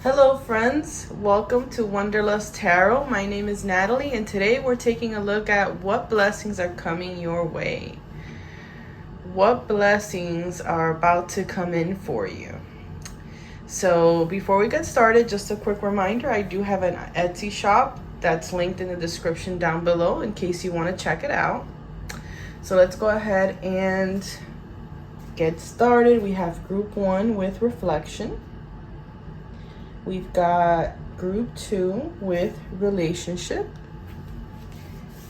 Hello friends, welcome to Wonderlust Tarot. My name is Natalie and today we're taking a look at what blessings are coming your way. What blessings are about to come in for you. So before we get started, just a quick reminder, I do have an Etsy shop that's linked in the description down below in case you want to check it out. So let's go ahead and get started. We have group 1 with reflection. We've got group 2 with relationship.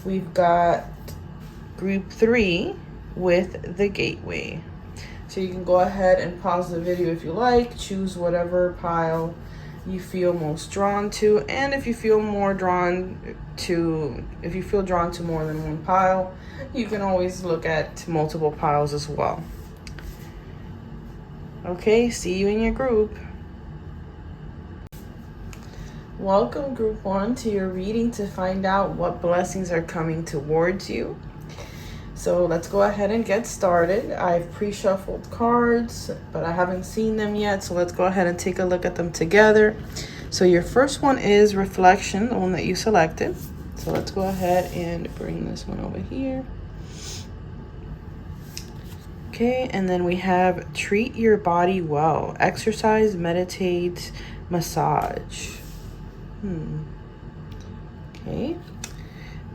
We've got group 3 with the gateway. So you can go ahead and pause the video if you like, choose whatever pile you feel most drawn to, and if you feel drawn to more than one pile, you can always look at multiple piles as well. Okay, see you in your group. Welcome group 1 to your reading to find out what blessings are coming towards you. So let's go ahead and get started. I've pre-shuffled cards, but I haven't seen them yet. So let's go ahead and take a look at them together. So your first one is reflection, the one that you selected. So let's go ahead and bring this one over here. Okay, and then we have treat your body well. Exercise, meditate, massage. Okay.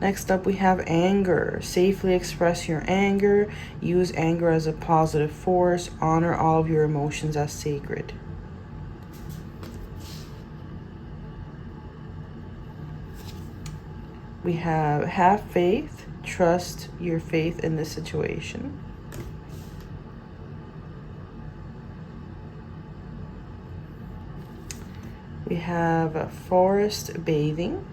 Next up, we have anger. Safely express your anger. Use anger as a positive force. Honor all of your emotions as sacred. We have faith. Trust your faith in this situation. We have forest bathing.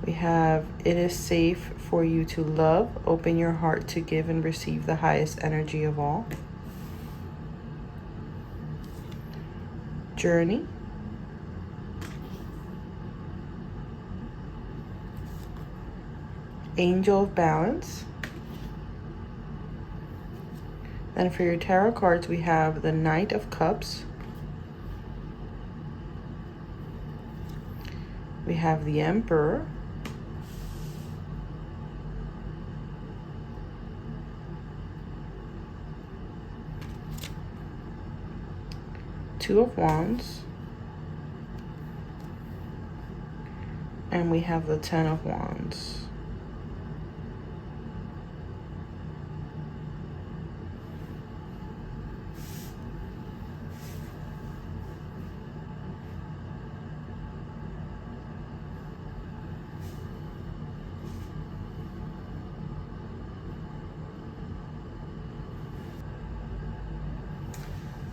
We have it is safe for you to love. Open your heart to give and receive the highest energy of all. Journey. Angel of balance. Then for your tarot cards, we have the Knight of Cups. We have the Emperor. Two of Wands. And we have the Ten of Wands.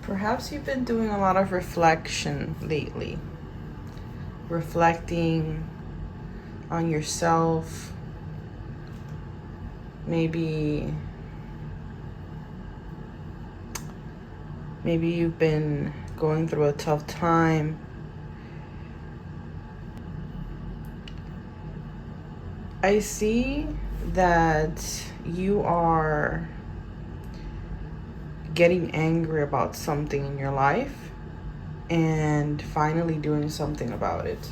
Perhaps you've been doing a lot of reflection lately. Reflecting on yourself. Maybe you've been going through a tough time. I see that you are getting angry about something in your life and finally doing something about it.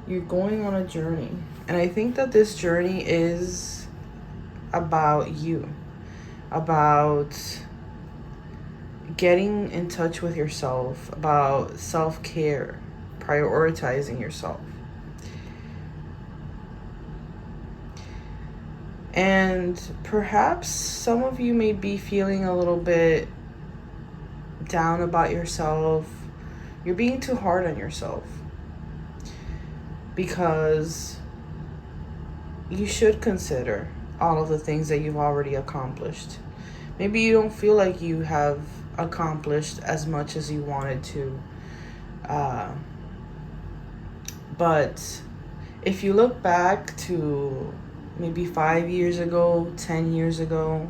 You're going on a journey, and I think that this journey is about you, about getting in touch with yourself, about self-care, prioritizing yourself. And perhaps some of you may be feeling a little bit down about yourself. You're being too hard on yourself because you should consider all of the things that you've already accomplished. Maybe you don't feel like you have accomplished as much as you wanted to. But if you look back to maybe 5 years ago, 10 years ago,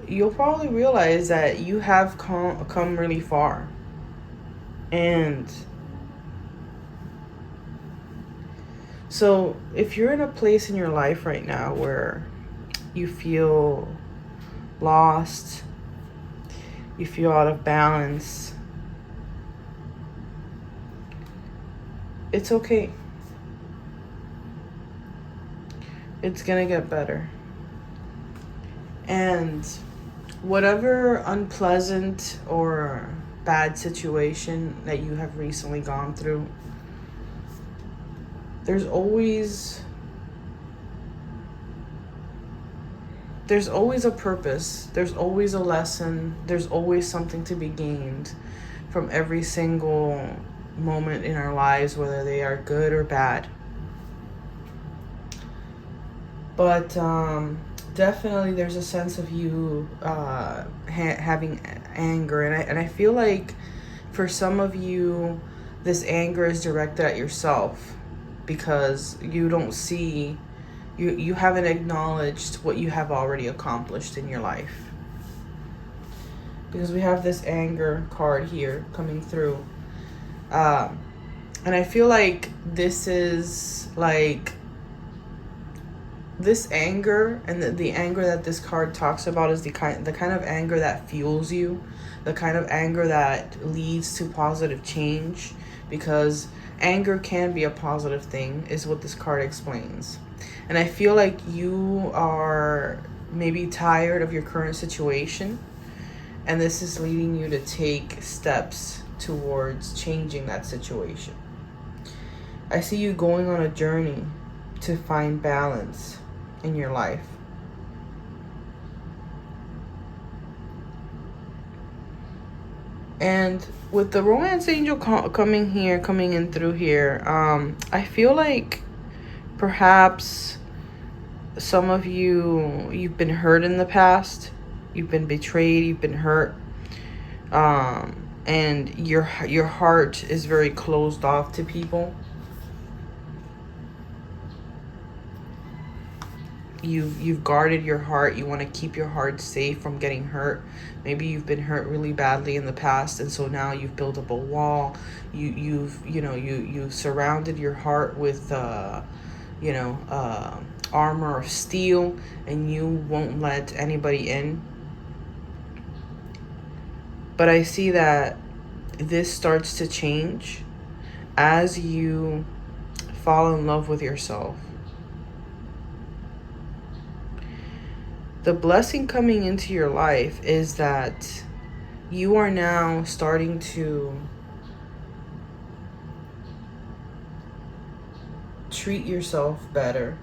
you'll probably realize that you have come really far. And so if you're in a place in your life right now where you feel lost, you feel out of balance, it's okay. It's gonna get better. And whatever unpleasant or bad situation that you have recently gone through, there's always a purpose. There's always a lesson. There's always something to be gained from every single moment in our lives, whether they are good or bad. But definitely there's a sense of you having anger. And I feel like for some of you, this anger is directed at yourself because you don't see, you haven't acknowledged what you have already accomplished in your life. Because we have this anger card here coming through. And I feel like this is like, this anger and the anger that this card talks about is the kind of anger that fuels you, the kind of anger that leads to positive change, because anger can be a positive thing, is what this card explains. And I feel like you are maybe tired of your current situation, and this is leading you to take steps towards changing that situation. I see you going on a journey to find balance in your life. And with the romance angel coming in through here, I feel like perhaps some of you've been hurt in the past, you've been betrayed, you've been hurt, and your heart is very closed off to people. You've guarded your heart. You want to keep your heart safe from getting hurt. Maybe you've been hurt really badly in the past, and so now you've built up a wall. You've surrounded your heart with armor of steel, and you won't let anybody in. But I see that this starts to change as you fall in love with yourself. The blessing coming into your life is that you are now starting to treat yourself better,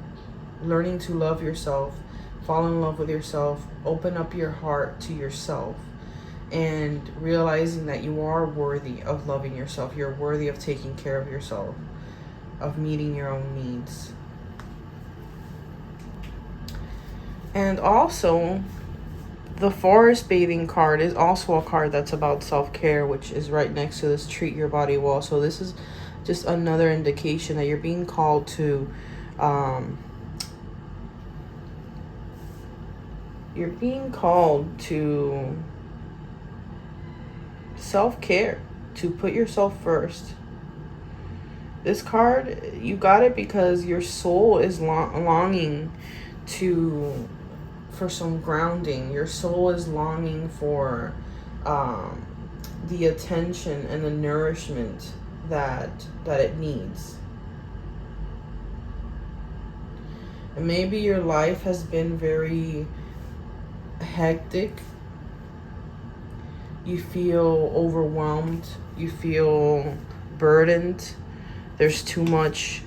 learning to love yourself, fall in love with yourself, open up your heart to yourself, and realizing that you are worthy of loving yourself. You're worthy of taking care of yourself, of meeting your own needs. And also, the forest bathing card is also a card that's about self-care, which is right next to this treat your body wall. So this is just another indication that you're being called to self-care, to put yourself first. This card, you got it because your soul is longing for some grounding. Your soul is longing for the attention and the nourishment that it needs. And maybe your life has been very hectic. You feel overwhelmed. You feel burdened. There's too much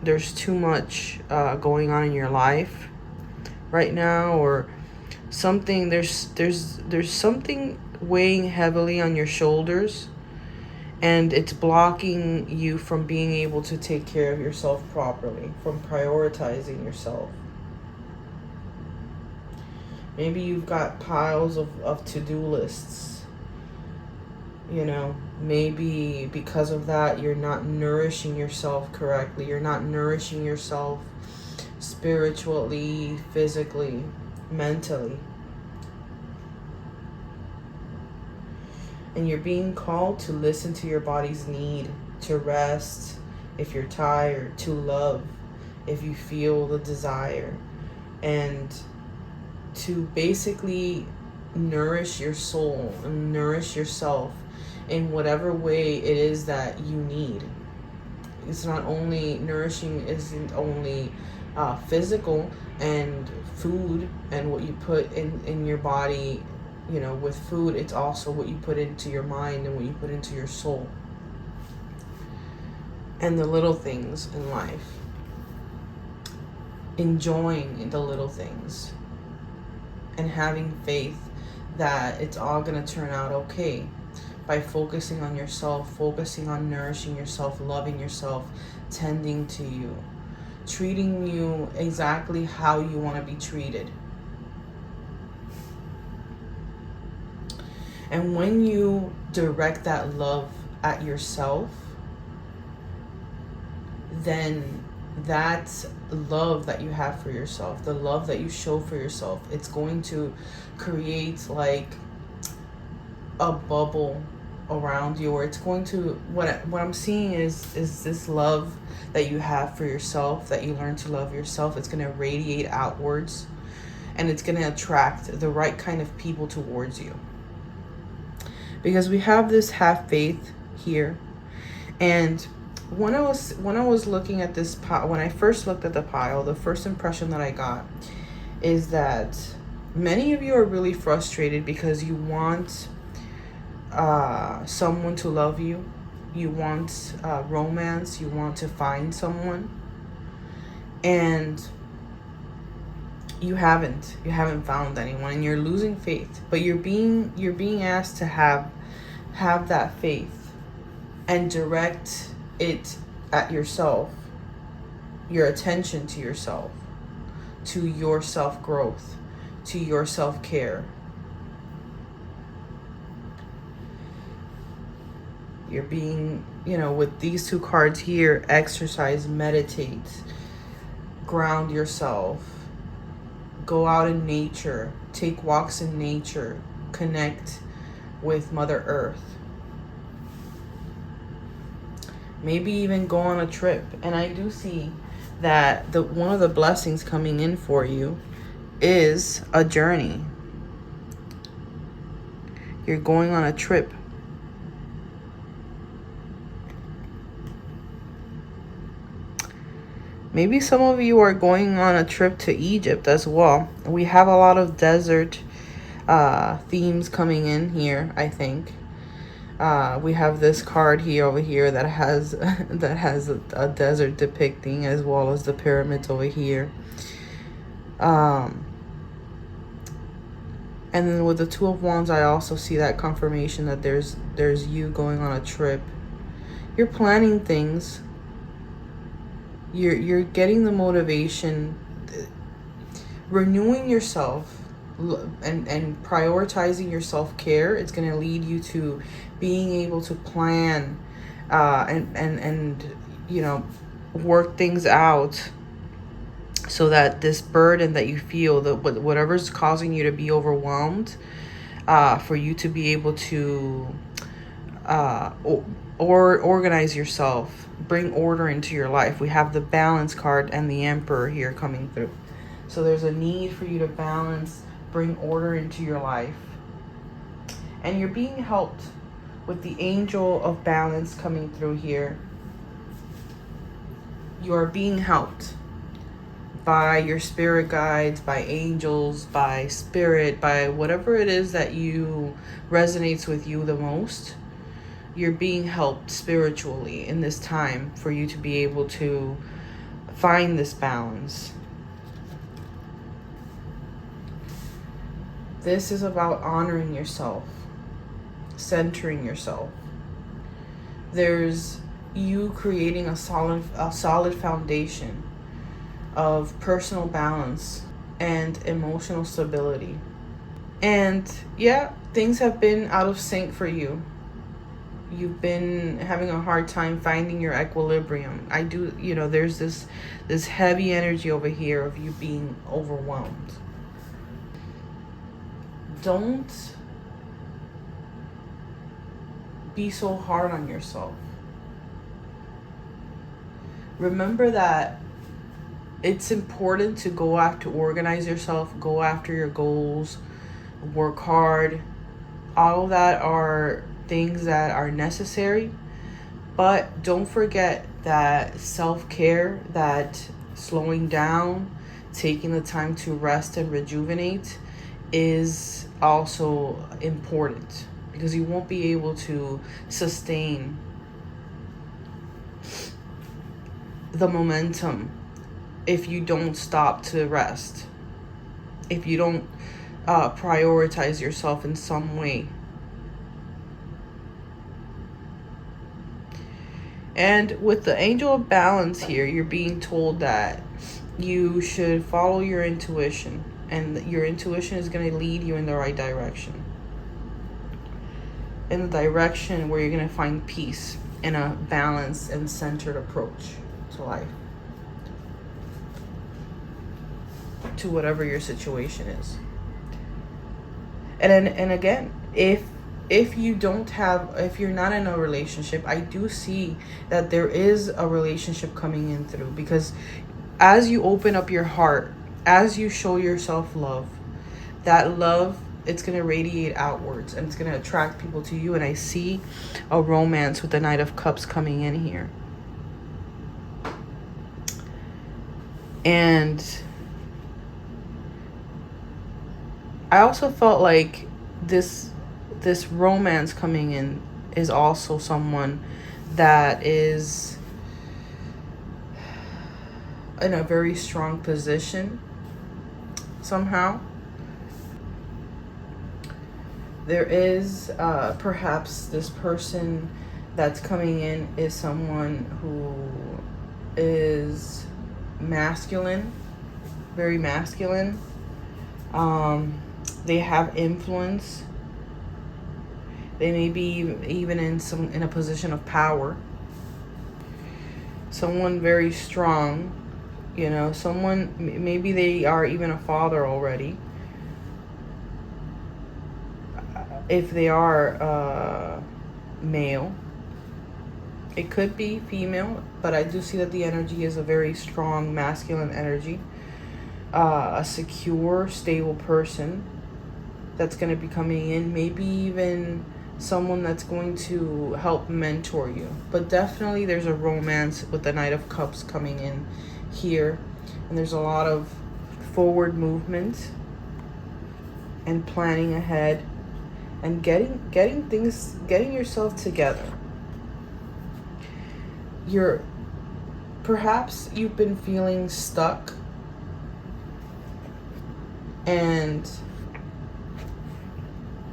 going on in your life right now, or something. There's something weighing heavily on your shoulders, and it's blocking you from being able to take care of yourself properly, from prioritizing yourself. Maybe you've got piles of to-do lists. Maybe because of that, you're not nourishing yourself correctly. You're not nourishing yourself spiritually, physically, mentally. And you're being called to listen to your body's need, to rest if you're tired, to love if you feel the desire. And to basically nourish your soul and nourish yourself in whatever way it is that you need. It's not only nourishing, isn't only physical and food and what you put in your body, you know, with food. It's also what you put into your mind and what you put into your soul, and the little things in life, enjoying the little things and having faith that it's all going to turn out okay by focusing on yourself, focusing on nourishing yourself, loving yourself, tending to you, treating you exactly how you want to be treated. And when you direct that love at yourself, then that love that you have for yourself, the love that you show for yourself, it's going to create like a bubble around you, or it's going to, what I'm seeing is this love that you have for yourself, that you learn to love yourself, it's going to radiate outwards, and it's going to attract the right kind of people towards you. Because we have this have faith here. And when I was looking at this pile, when I first looked at the pile, the first impression that I got is that many of you are really frustrated because you want someone to love you. You want romance. You want to find someone, and you haven't found anyone, and you're losing faith. But you're being asked to have that faith and direct it at yourself, your attention to yourself, to your self-growth, to your self-care. You're being, with these two cards here, exercise, meditate, ground yourself, go out in nature, take walks in nature, connect with Mother Earth. Maybe even go on a trip. And I do see that one of the blessings coming in for you is a journey. You're going on a trip. Maybe some of you are going on a trip to Egypt as well. We have a lot of desert themes coming in here, I think. We have this card here over here that has a desert depicting, as well as the pyramids over here. And then with the Two of Wands, I also see that confirmation that there's you going on a trip. You're planning things. You're getting the motivation, renewing yourself, and prioritizing your self-care. It's going to lead you to being able to plan and work things out, so that this burden that you feel, that whatever's causing you to be overwhelmed, for you to be able to or organize yourself, bring order into your life. We have the Balance card and the Emperor here coming through. So there's a need for you to balance, bring order into your life. And you're being helped with the Angel of Balance coming through here. You are being helped by your spirit guides, by angels, by spirit, by whatever it is that resonates with you the most. You're being helped spiritually in this time for you to be able to find this balance. This is about honoring yourself, centering yourself. There's you creating a solid foundation of personal balance and emotional stability. And yeah, things have been out of sync for you. You've been having a hard time finding your equilibrium. There's this heavy energy over here of you being overwhelmed. Don't be so hard on yourself. Remember that it's important to go after, organize yourself, go after your goals, work hard. All of that are things that are necessary, but don't forget that self-care, that slowing down, taking the time to rest and rejuvenate is also important, because you won't be able to sustain the momentum if you don't stop to rest, if you don't prioritize yourself in some way. And with the angel of balance here, you're being told that you should follow your intuition, and your intuition is going to lead you in the right direction, in the direction where you're going to find peace in a balanced and centered approach to life, to whatever your situation is. And again, if you don't have, if you're not in a relationship, I do see that there is a relationship coming in through, because as you open up your heart, as you show yourself love, that love, it's going to radiate outwards and it's going to attract people to you. And I see a romance with the Knight of Cups coming in here. And I also felt like this romance coming in is also someone that is in a very strong position somehow. There is perhaps this person that's coming in is someone who is masculine, very masculine. They have influence. They may be even in a position of power. Someone very strong, you know, someone, maybe they are even a father already. If they are male, it could be female, but I do see that the energy is a very strong masculine energy. A secure, stable person that's going to be coming in, maybe even someone that's going to help mentor you. But definitely there's a romance with the Knight of Cups coming in here, and there's a lot of forward movement and planning ahead and getting yourself together. Perhaps you've been feeling stuck, and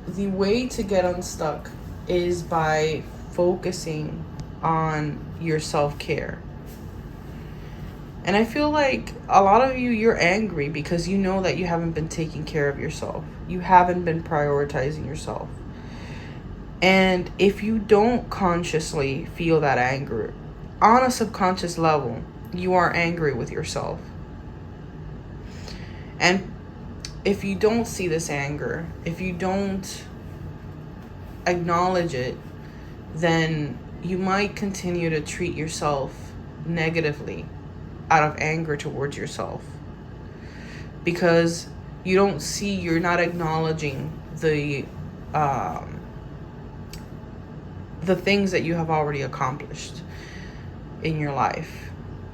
the way to get unstuck is by focusing on your self-care. And I feel like a lot of you're angry because you know that you haven't been taking care of yourself. You haven't been prioritizing yourself. And if you don't consciously feel that anger, on a subconscious level, you are angry with yourself. And if you don't see this anger, if you don't acknowledge it, then you might continue to treat yourself negatively out of anger towards yourself, because you're not acknowledging the things that you have already accomplished in your life.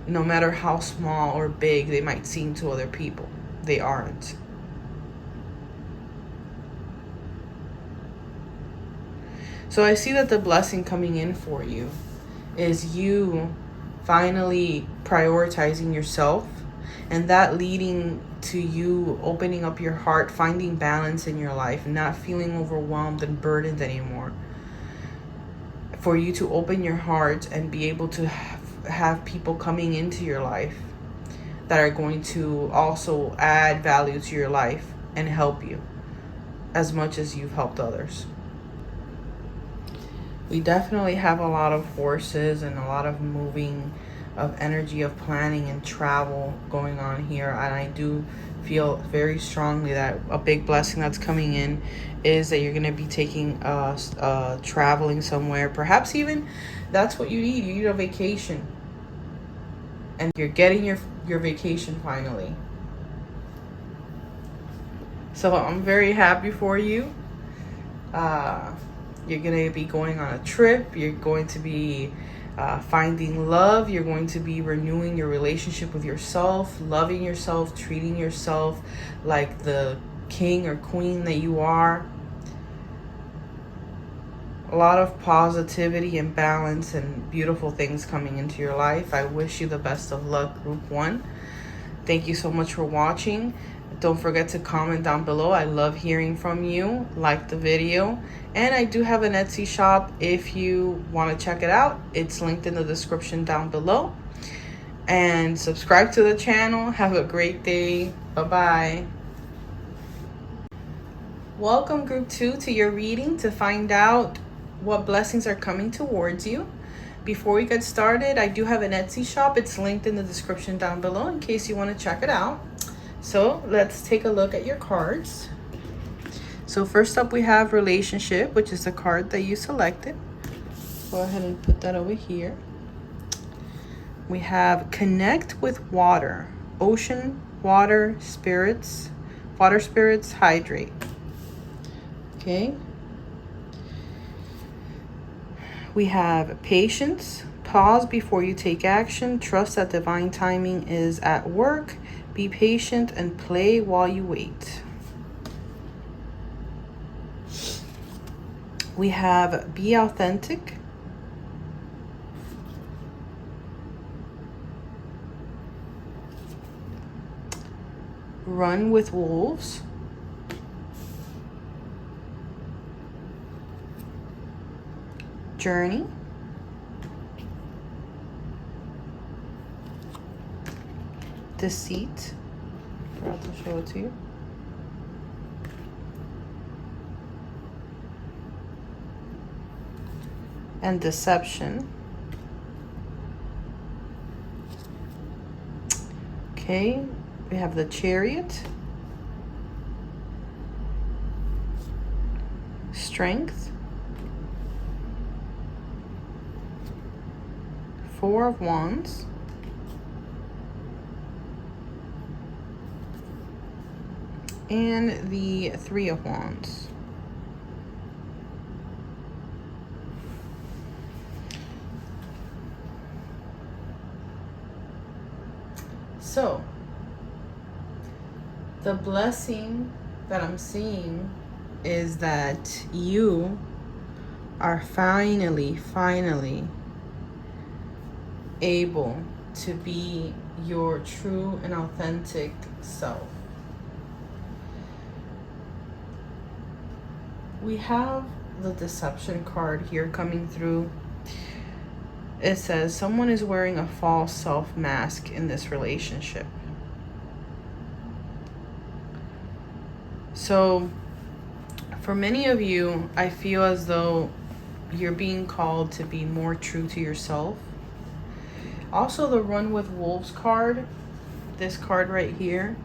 No matter how small or big they might seem to other people, they aren't. So I see that the blessing coming in for you is you finally prioritizing yourself, and that leading to you opening up your heart, finding balance in your life, and not feeling overwhelmed and burdened anymore. For you to open your heart and be able to have people coming into your life that are going to also add value to your life and help you as much as you've helped others. We definitely have a lot of forces and a lot of moving of energy of planning and travel going on here. And I do feel very strongly that a big blessing that's coming in is that you're going to be taking traveling somewhere. Perhaps even that's what you need. You need a vacation. and you're getting your vacation finally. So I'm very happy for you. You're going to be going on a trip. You're going to be finding love. You're going to be renewing your relationship with yourself, loving yourself, treating yourself like the king or queen that you are. A lot of positivity and balance and beautiful things coming into your life. I wish you the best of luck, Group 1. Thank you so much for watching. Don't forget to comment down below. I love hearing from you. Like the video. And I do have an Etsy shop if you want to check it out. It's linked in the description down below. And subscribe to the channel. Have a great day. Bye-bye. Welcome, Group 2, to your reading to find out what blessings are coming towards you. Before we get started, I do have an Etsy shop. It's linked in the description down below in case you want to check it out. So let's take a look at your cards. So first up we have relationship, which is the card that you selected. Go ahead and put that over here. We have connect with water, ocean, water spirits, hydrate. Okay. We have patience, pause before you take action, trust that divine timing is at work, be patient and play while you wait. We have be authentic, run with wolves, journey, deceit. Forgot to show it to you. And deception. Okay, we have the Chariot, strength, Four of Wands, and the Three of Wands. So, the blessing that I'm seeing is that you are finally able to be your true and authentic self. We have the deception card here coming through. It says someone is wearing a false self mask in this relationship. So for many of you, I feel as though you're being called to be more true to yourself. Also, the Run with Wolves card, this card right here,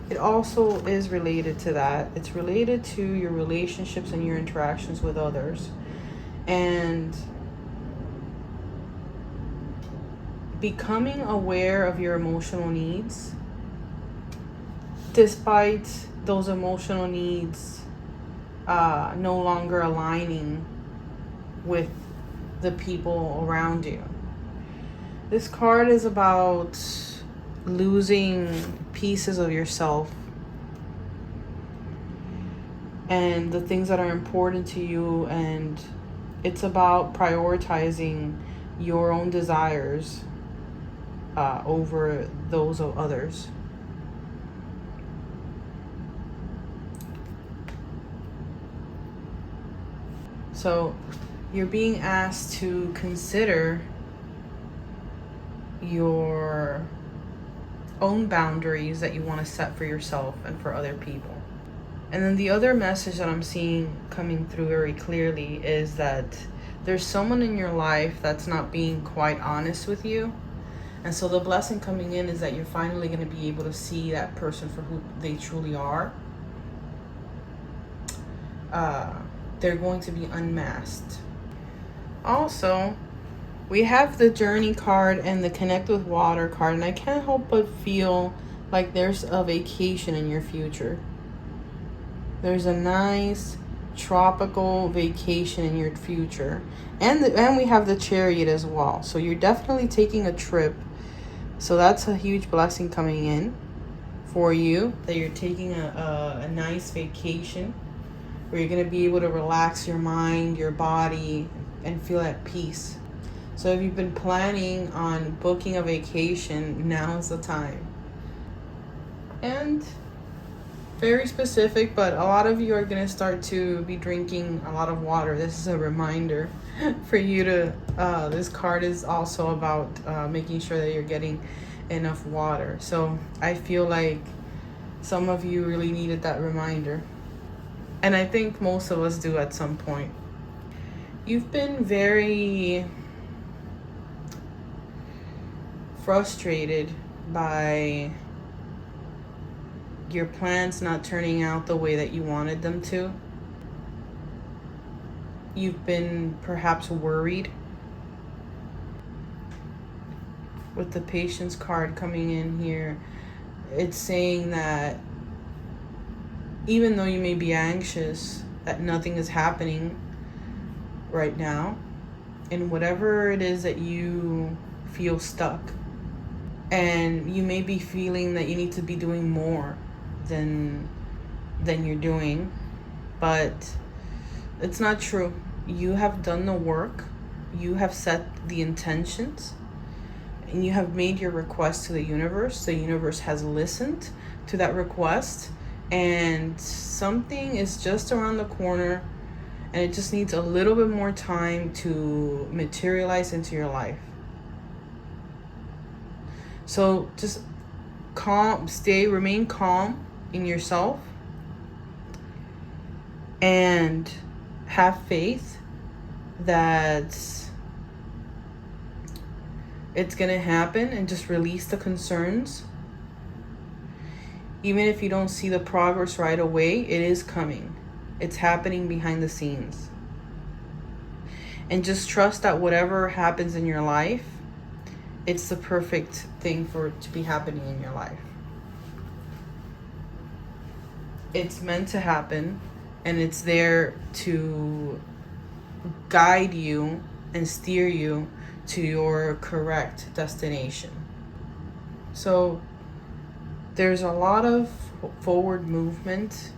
it also is related to that. It's related to your relationships and your interactions with others. And becoming aware of your emotional needs, despite those emotional needs no longer aligning with the people around you. This card is about losing pieces of yourself and the things that are important to you, and it's about prioritizing your own desires over those of others. So you're being asked to consider your own boundaries that you want to set for yourself and for other people. And then the other message that I'm seeing coming through very clearly is that there's someone in your life that's not being quite honest with you. And so the blessing coming in is that you're finally going to be able to see that person for who they truly are. They're going to be unmasked. Also, We have the Journey card and the Connect with Water card, and I can't help but feel like there's a vacation in your future. There's a nice tropical vacation in your future. And we have the Chariot as well. So you're definitely taking a trip. So that's a huge blessing coming in for you, that you're taking a nice vacation where you're going to be able to relax your mind, your body, and feel at peace. So if you've been planning on booking a vacation, now's the time. And very specific, but a lot of you are going to start to be drinking a lot of water. This is a reminder for you to, this card is also about making sure that you're getting enough water. So I feel like some of you really needed that reminder. And I think most of us do at some point. You've been very frustrated by your plans not turning out the way that you wanted them to. You've been perhaps worried. With the Patience card coming in here, it's saying that even though you may be anxious that nothing is happening right now, in whatever it is that you feel stuck, and you may be feeling that you need to be doing more than you're doing, but it's not true. You have done the work, you have set the intentions, and you have made your request to the universe. The universe has listened to that request, and something is just around the corner, and it just needs a little bit more time to materialize into your life. So just remain calm in yourself, and have faith that it's gonna happen, and just release the concerns. Even if you don't see the progress right away, it is coming. It's happening behind the scenes. And just trust that whatever happens in your life, it's the perfect thing for it to be happening in your life. It's meant to happen, and it's there to guide you and steer you to your correct destination. So there's a lot of forward movement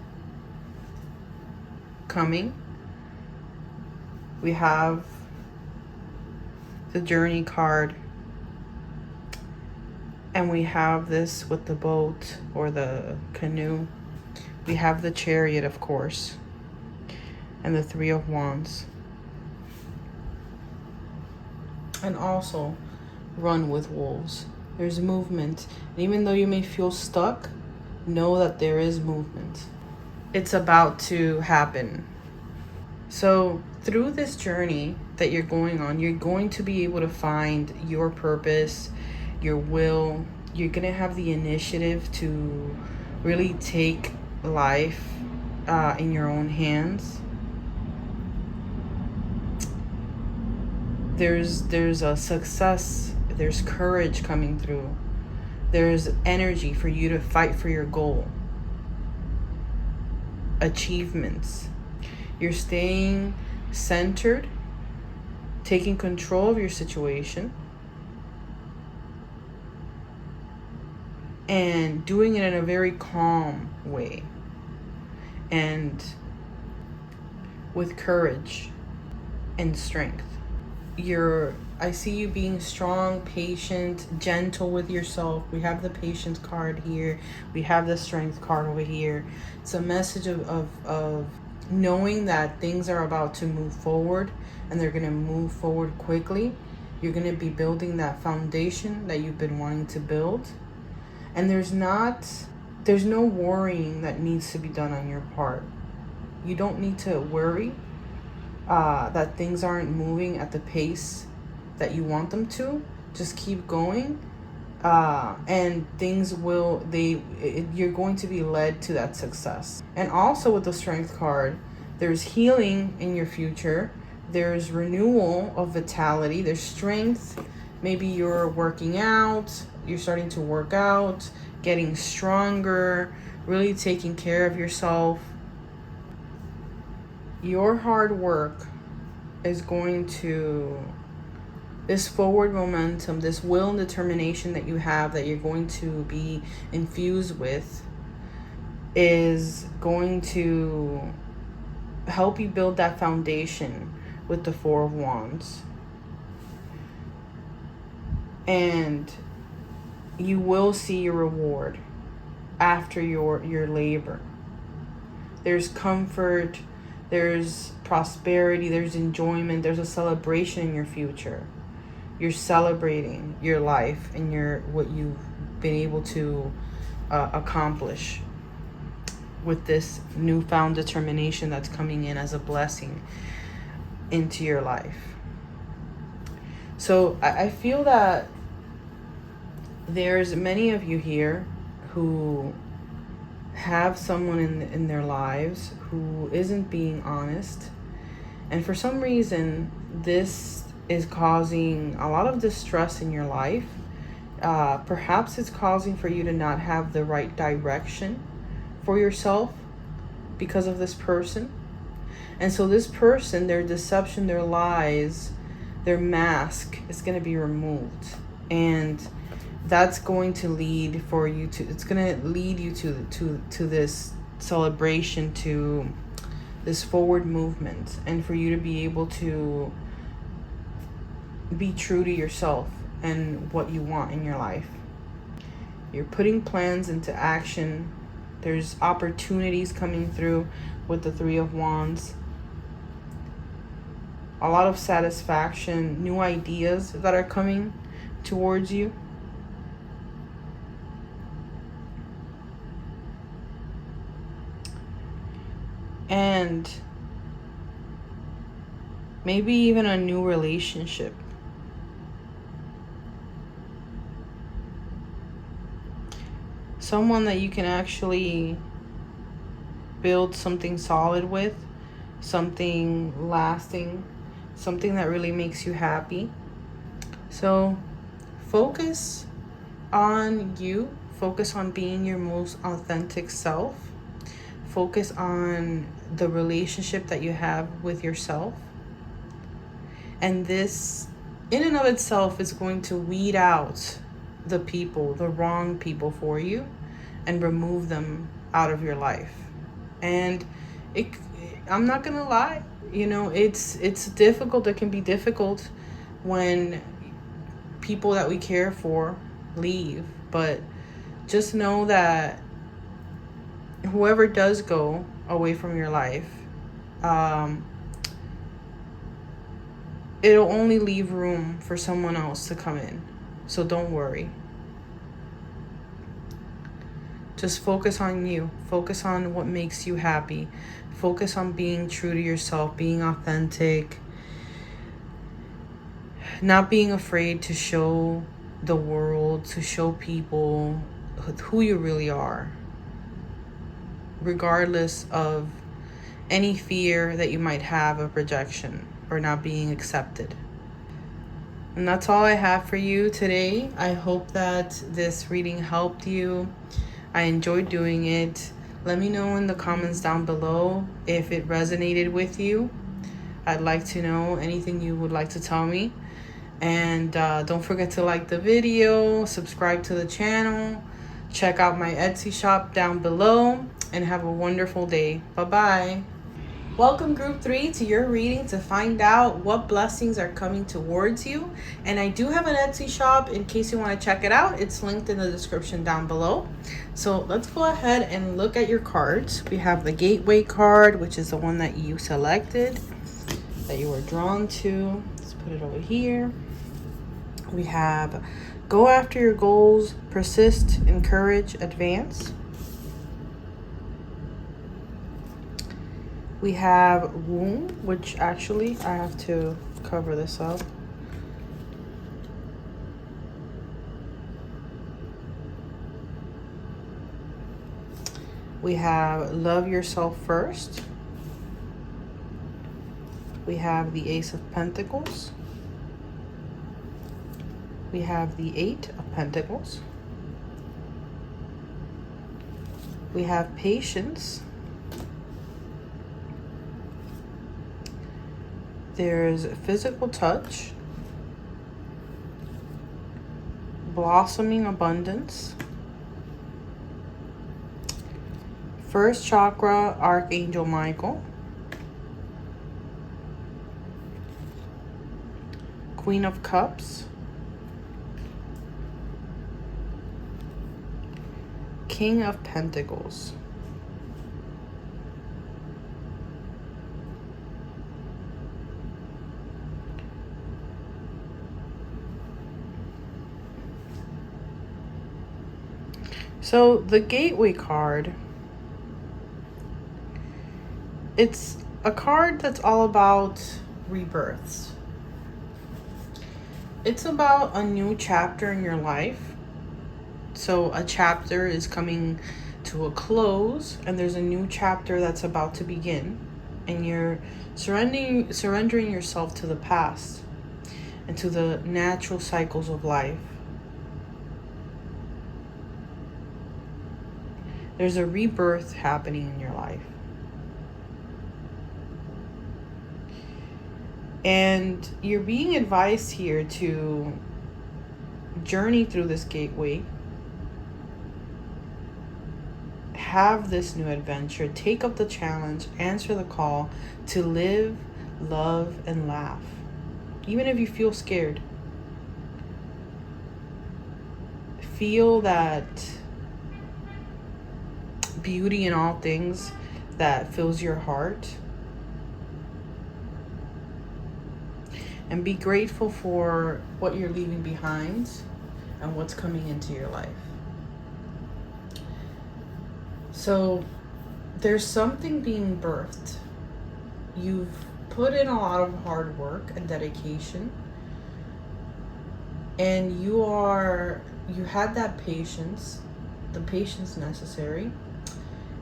coming. We have the Journey card, and we have this with the boat or the canoe. We have the Chariot, of course, and the Three of Wands. And also, run with wolves. There's movement. And even though you may feel stuck, know that there is movement. It's about to happen. So through this journey that you're going on, you're going to be able to find your purpose, your will. You're going to have the initiative to really take life in your own hands. There's a success, there's courage coming through, there's energy for you to fight for your goal, achievements. You're staying centered, taking control of your situation, and doing it in a very calm way, and with courage and strength. I see you being strong, patient, gentle with yourself. We have the Patience card here. We have the Strength card over here. It's a message of knowing that things are about to move forward, and they're going to move forward quickly. You're going to be building that foundation that you've been wanting to build. And there's no worrying that needs to be done on your part. You don't need to worry that things aren't moving at the pace that you want them to. Just keep going, and things you're going to be led to that success. And also with the Strength card, there's healing in your future. there's renewal of vitality, there's strength. Maybe you're working out, you're starting to work out, getting stronger, really taking care of yourself. Your hard work is going to, this forward momentum, this will and determination that you have, that you're going to be infused with, is going to help you build that foundation with the Four of Wands. And you will see your reward after your labor. There's comfort, there's prosperity, there's enjoyment, there's a celebration in your future. You're celebrating your life and what you've been able to accomplish with this newfound determination that's coming in as a blessing into your life. So I feel that there's many of you here who have someone in their lives who isn't being honest. And for some reason, this is causing a lot of distress in your life. Perhaps it's causing for you to not have the right direction for yourself because of this person. And so this person, their deception, their lies, their mask is going to be removed. And that's going to lead for you to, it's going to lead you to this celebration, to this forward movement, and for you to be able to be true to yourself and what you want in your life. You're putting plans into action. There's opportunities coming through with the Three of Wands. A lot of satisfaction, new ideas that are coming towards you. And maybe even a new relationship. Someone that you can actually build something solid with, something lasting, something that really makes you happy. So focus on you, focus on being your most authentic self, focus on the relationship that you have with yourself. And this in and of itself is going to weed out the people, the wrong people for you, and remove them out of your life. And I'm not gonna lie, it's difficult. It can be difficult when people that we care for leave, but just know that whoever does go away from your life, it'll only leave room for someone else to come in. So don't worry. Just focus on you. Focus on what makes you happy. Focus on being true to yourself, being authentic, not being afraid to show the world, to show people who you really are, regardless of any fear that you might have of rejection or not being accepted. And that's all I have for you today. I hope that this reading helped you. I enjoyed doing it. Let me know in the comments down below if it resonated with you. I'd like to know anything you would like to tell me. And don't forget to like the video, subscribe to the channel, check out my Etsy shop down below, and have a wonderful day. Bye-bye. Welcome Group 3 to your reading to find out what blessings are coming towards you. And I do have an Etsy shop in case you want to check it out. It's linked in the description down below. So let's go ahead and look at your cards. We have the Gateway card, which is the one that you selected, that you were drawn to. Let's put it over here. We have Go After Your Goals, Persist, Encourage, Advance. We have Womb, which actually I have to cover this up. We have Love Yourself First. We have the Ace of Pentacles. We have the Eight of Pentacles. We have Patience. There's Physical Touch. Blossoming Abundance. First Chakra, Archangel Michael. Queen of Cups. King of Pentacles. So the Gateway card, it's a card that's all about rebirths. It's about a new chapter in your life. So a chapter is coming to a close and there's a new chapter that's about to begin. And you're surrendering yourself to the past and to the natural cycles of life. There's a rebirth happening in your life. And you're being advised here to journey through this gateway. Have this new adventure. Take up the challenge. Answer the call to live, love, and laugh. Even if you feel scared. Feel that beauty in all things that fills your heart. And be grateful for what you're leaving behind and what's coming into your life. So there's something being birthed. You've put in a lot of hard work and dedication. And you had that patience, the patience necessary.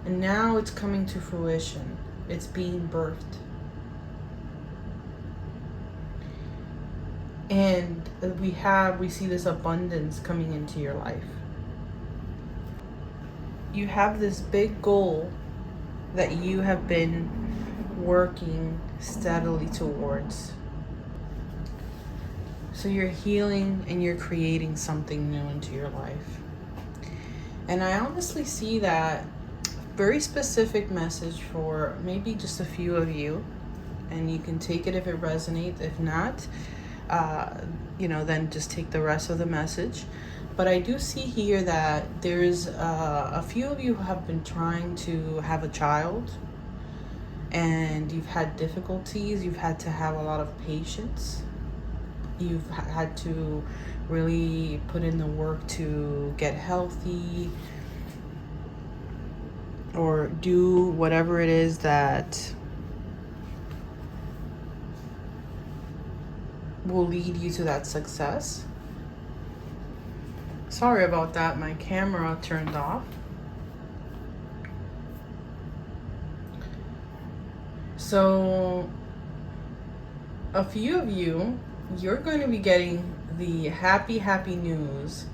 And now it's coming to fruition. It's being birthed. And we see this abundance coming into your life. You have this big goal that you have been working steadily towards. So you're healing and you're creating something new into your life. And I honestly see that very specific message for maybe just a few of you, and you can take it if it resonates. If not, then just take the rest of the message. But I do see here that there's a few of you who have been trying to have a child, and you've had difficulties. You've had to have a lot of patience. You've had to really put in the work to get healthy, or do whatever it is that will lead you to that success. Sorry about that, my camera turned off. So a few of you, you're going to be getting the happy news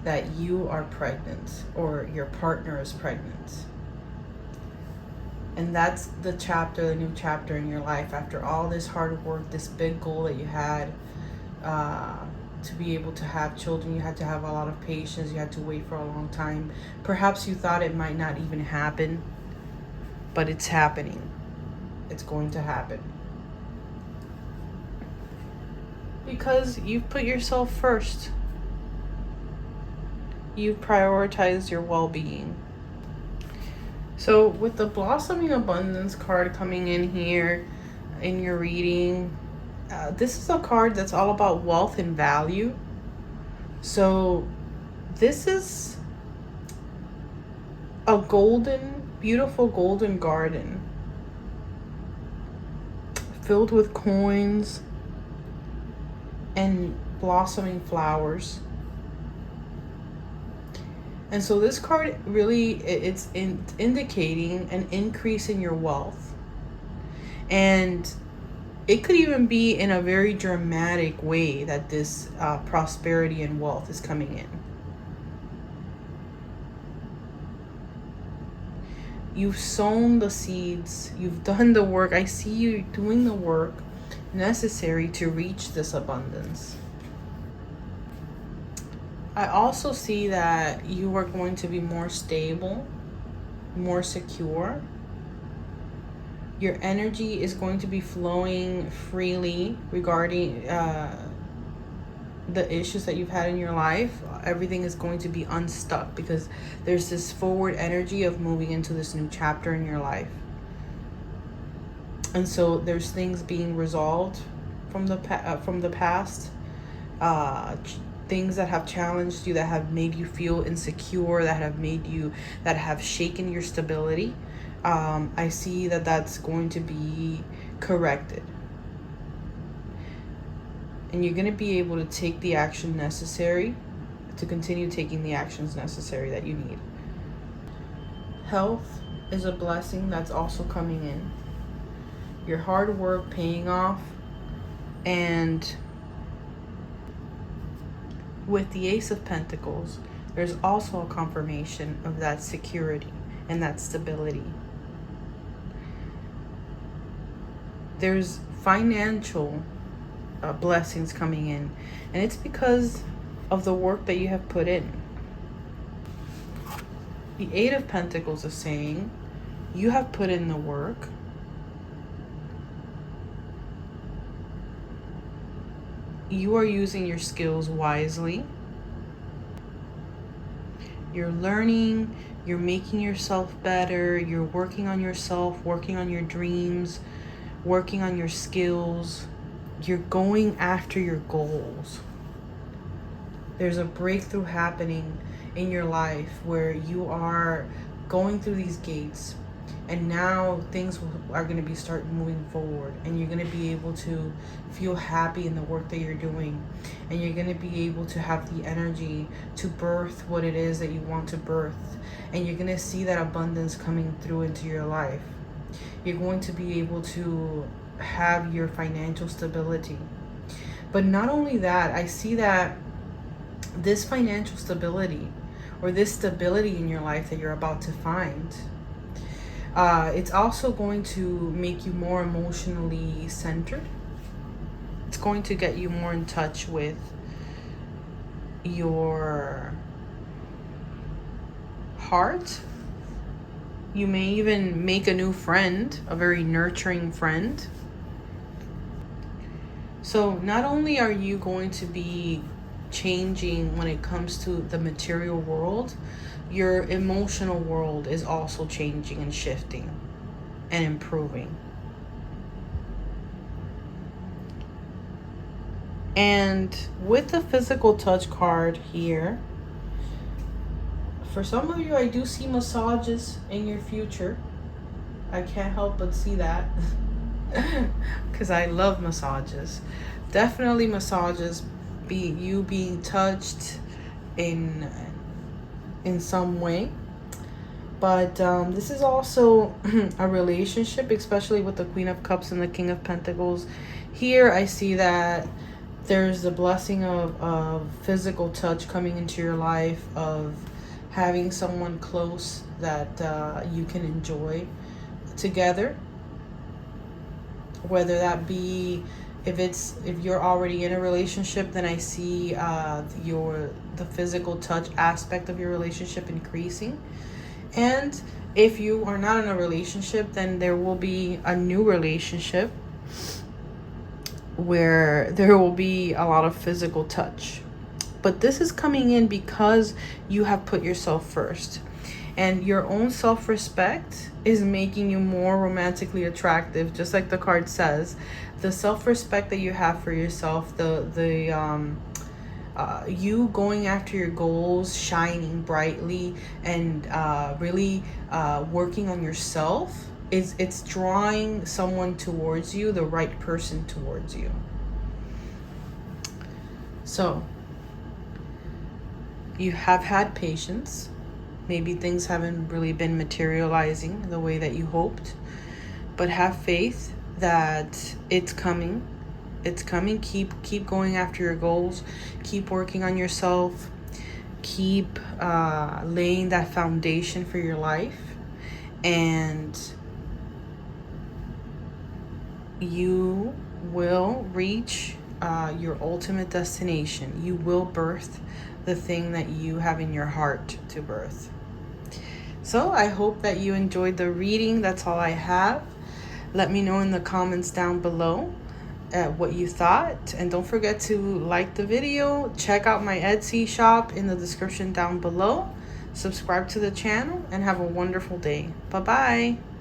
that you are pregnant or your partner is pregnant. And that's the new chapter in your life. After all this hard work, this big goal that you had to be able to have children, you had to have a lot of patience. You had to wait for a long time. Perhaps you thought it might not even happen, but it's happening. It's going to happen. Because you've put yourself first. You've prioritized your well-being. So with the Blossoming Abundance card coming in here in your reading, this is a card that's all about wealth and value. So this is a beautiful golden garden filled with coins and blossoming flowers. And so this card really, it's indicating an increase in your wealth. And It could even be in a very dramatic way that this prosperity and wealth is coming in. You've sown the seeds, you've done the work. I see you doing the work necessary to reach this abundance. I also see that you are going to be more stable, more secure. Your energy is going to be flowing freely regarding the issues that you've had in your life. Everything is going to be unstuck because there's this forward energy of moving into this new chapter in your life. And so there's things being resolved from the past, things that have challenged you, that have made you feel insecure, that have shaken your stability. I see that that's going to be corrected. And you're going to be able to take the action necessary to continue taking the actions necessary that you need. Health is a blessing that's also coming in. Your hard work paying off. And with the Ace of Pentacles, there's also a confirmation of that security and that stability. There's financial blessings coming in, and it's because of the work that you have put in. The Eight of Pentacles is saying you have put in the work. You are using your skills wisely. You're learning, you're making yourself better, you're working on yourself, working on your dreams, working on your skills. You're going after your goals. There's a breakthrough happening in your life where you are going through these gates, and now things are going to start moving forward, and you're going to be able to feel happy in the work that you're doing, and you're going to be able to have the energy to birth what it is that you want to birth, and you're going to see that abundance coming through into your life. You're going to be able to have your financial stability. But not only that, I see that this financial stability, or this stability in your life that you're about to find, it's also going to make you more emotionally centered. It's going to get you more in touch with your heart. You may even make a new friend, a very nurturing friend. So not only are you going to be changing when it comes to the material world, your emotional world is also changing and shifting and improving. And with the physical touch card here, for some of you, I do see massages in your future. I can't help but see that because I love massages. Definitely massages, you being touched in some way. But this is also a relationship, especially with the Queen of Cups and the King of Pentacles. Here I see that there's the blessing of physical touch coming into your life, of having someone close that you can enjoy together. Whether that be, if you're already in a relationship, then I see the physical touch aspect of your relationship increasing. And if you are not in a relationship, then there will be a new relationship where there will be a lot of physical touch. But this is coming in because you have put yourself first. And your own self-respect is making you more romantically attractive, just like the card says. The self-respect that you have for yourself, you going after your goals, shining brightly, and really working on yourself, it's drawing someone towards you, the right person towards you. So you have had patience. Maybe things haven't really been materializing the way that you hoped, but have faith that it's coming. It's coming. Keep going after your goals. Keep working on yourself. Keep laying that foundation for your life, and you will reach your ultimate destination. You will birth the thing that you have in your heart to birth. So I hope that you enjoyed the reading. That's all I have. Let me know in the comments down below what you thought, and don't forget to like the video. Check out my Etsy shop in the description down below. Subscribe to the channel and have a wonderful day. Bye bye.